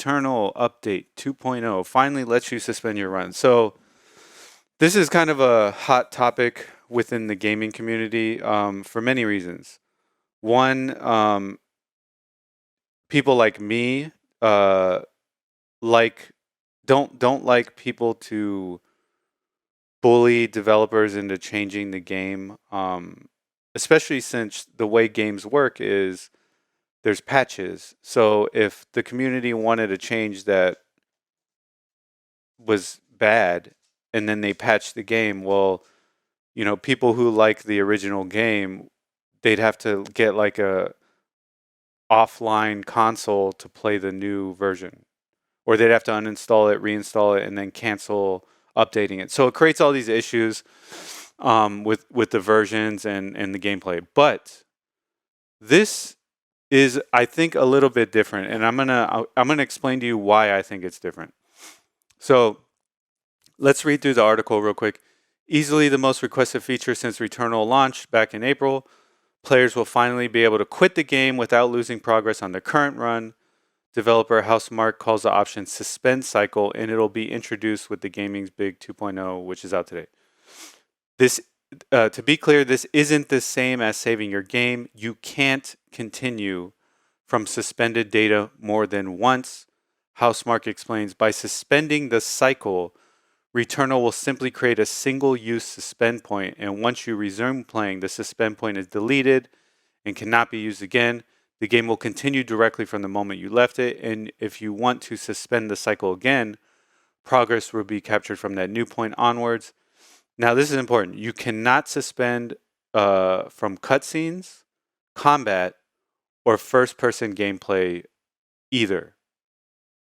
Returnal Update 2.0 finally lets you suspend your run. So this is kind of a hot topic within the gaming community for many reasons. One, people like me uh, like don't like people to bully developers into changing the game, especially since the way games work is there's patches. So if the community wanted a change that was bad and then they patched the game, well, people who like the original game, they'd have to get like a offline console to play the new version, or they'd have to uninstall it, reinstall it, and then cancel updating it. So it creates all these issues with the versions and the gameplay. But this is, I think, a little bit different, and I'm gonna explain to you why I think it's different. So let's read through the article real quick. Easily the most requested feature since Returnal launched back in April. Players will finally be able to quit the game without losing progress on their current run. Developer Housemarque calls the option Suspend Cycle, and it'll be introduced with the Gaming's Big 2.0, which is out today. This, to be clear, this isn't the same as saving your game. You can't continue from suspended data more than once. Housemarque explains, by suspending the cycle, Returnal will simply create a single-use suspend point, and once you resume playing, the suspend point is deleted and cannot be used again. The game will continue directly from the moment you left it, and if you want to suspend the cycle again, progress will be captured from that new point onwards. Now, this is important. You cannot suspend from cutscenes, combat, or first-person gameplay either.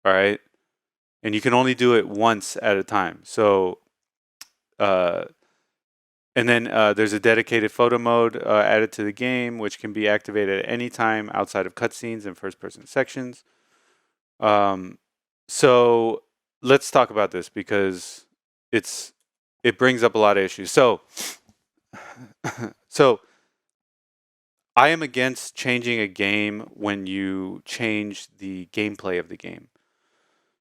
All right? And you can only do it once at a time. So, and then there's a dedicated photo mode added to the game, which can be activated at any time outside of cutscenes and first-person sections. So let's talk about this because it brings up a lot of issues. So, so I am against changing a game when you change the gameplay of the game.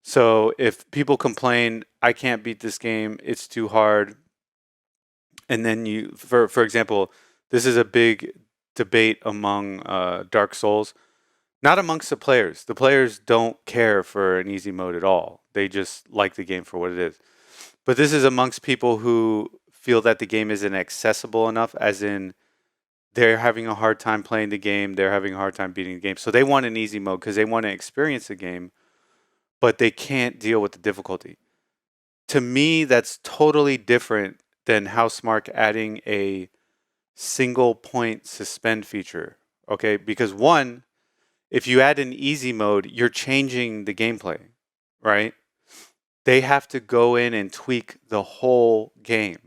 So if people complain, I can't beat this game, it's too hard, and then for example, this is a big debate among Dark Souls, not amongst the players. The players don't care for an easy mode at all. They just like the game for what it is. But this is amongst people who feel that the game isn't accessible enough, as in they're having a hard time playing the game, they're having a hard time beating the game. So they want an easy mode because they want to experience the game, but they can't deal with the difficulty. To me, that's totally different than Housemarque adding a single point suspend feature. Okay, because one, if you add an easy mode, you're changing the gameplay, right? They have to go in and tweak the whole game.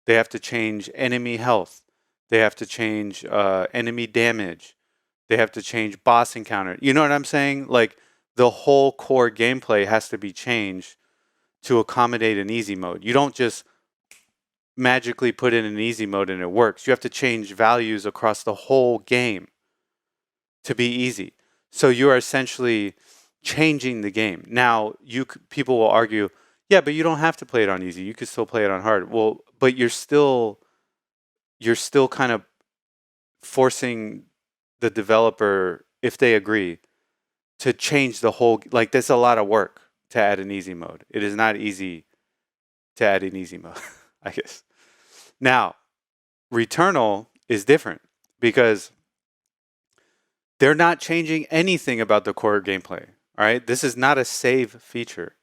They have to change enemy health. They have to change enemy damage. They have to change boss encounter. You know what I'm saying? Like, the whole core gameplay has to be changed to accommodate an easy mode. You don't just magically put in an easy mode and it works. You have to change values across the whole game to be easy. So you are essentially changing the game. Now, people will argue, yeah, but you don't have to play it on easy. You could still play it on hard. Well, but you're still kind of forcing the developer, if they agree, to change the whole. Like, there's a lot of work to add an easy mode. It is not easy to add an easy mode, I guess. Now, Returnal is different because they're not changing anything about the core gameplay. All right, this is not a save feature.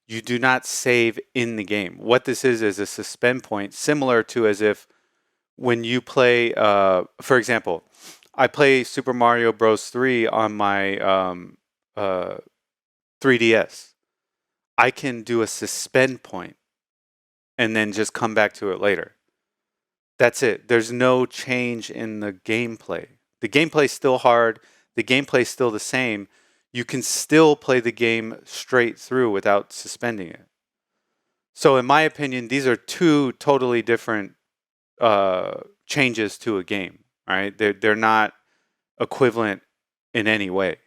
You do not save in the game. What this is a suspend point, similar to as if when you play, for example, I play Super Mario Bros. 3 on my 3DS. I can do a suspend point and then just come back to it later. That's it. There's no change in the gameplay. The gameplay's still hard. The gameplay's still the same. You can still play the game straight through without suspending it. So in my opinion, these are two totally different changes to a game. All right, they're not equivalent in any way.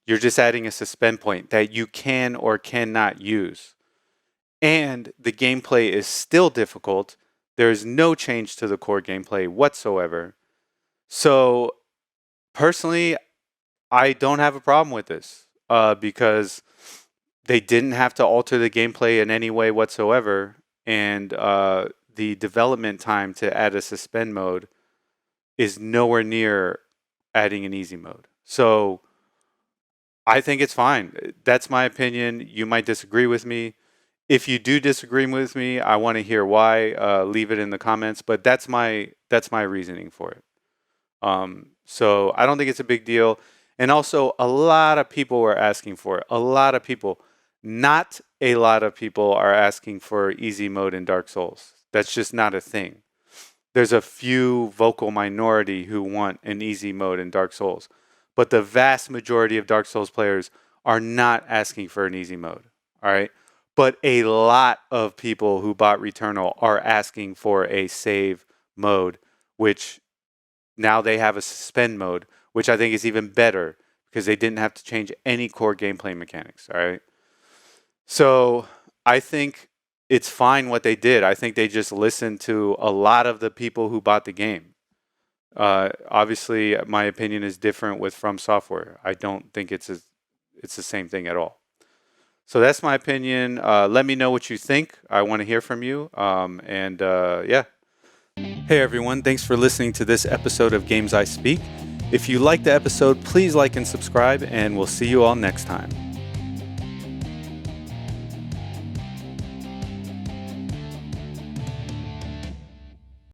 You're just adding a suspend point that you can or cannot use. And the gameplay is still difficult. There is no change to the core gameplay whatsoever. So personally, I don't have a problem with this because they didn't have to alter the gameplay in any way whatsoever. And the development time to add a suspend mode is nowhere near adding an easy mode. So I think it's fine. That's my opinion. You might disagree with me. If you do disagree with me, I want to hear why. Leave it in the comments. But that's my reasoning for it. So I don't think it's a big deal. And also, a lot of people were asking for it. A lot of people. Not a lot of people are asking for easy mode in Dark Souls. That's just not a thing. There's a few vocal minority who want an easy mode in Dark Souls. But the vast majority of Dark Souls players are not asking for an easy mode. All right. But a lot of people who bought Returnal are asking for a save mode, which now they have a suspend mode, which I think is even better because they didn't have to change any core gameplay mechanics. All right. So I think it's fine what they did. I think they just listened to a lot of the people who bought the game. Obviously, my opinion is different with From Software. I don't think it's the same thing at all. So that's my opinion. Let me know what you think. I want to hear from you. Yeah. Hey everyone, thanks for listening to this episode of Games I Speak. If you liked the episode, please like and subscribe, and we'll see you all next time.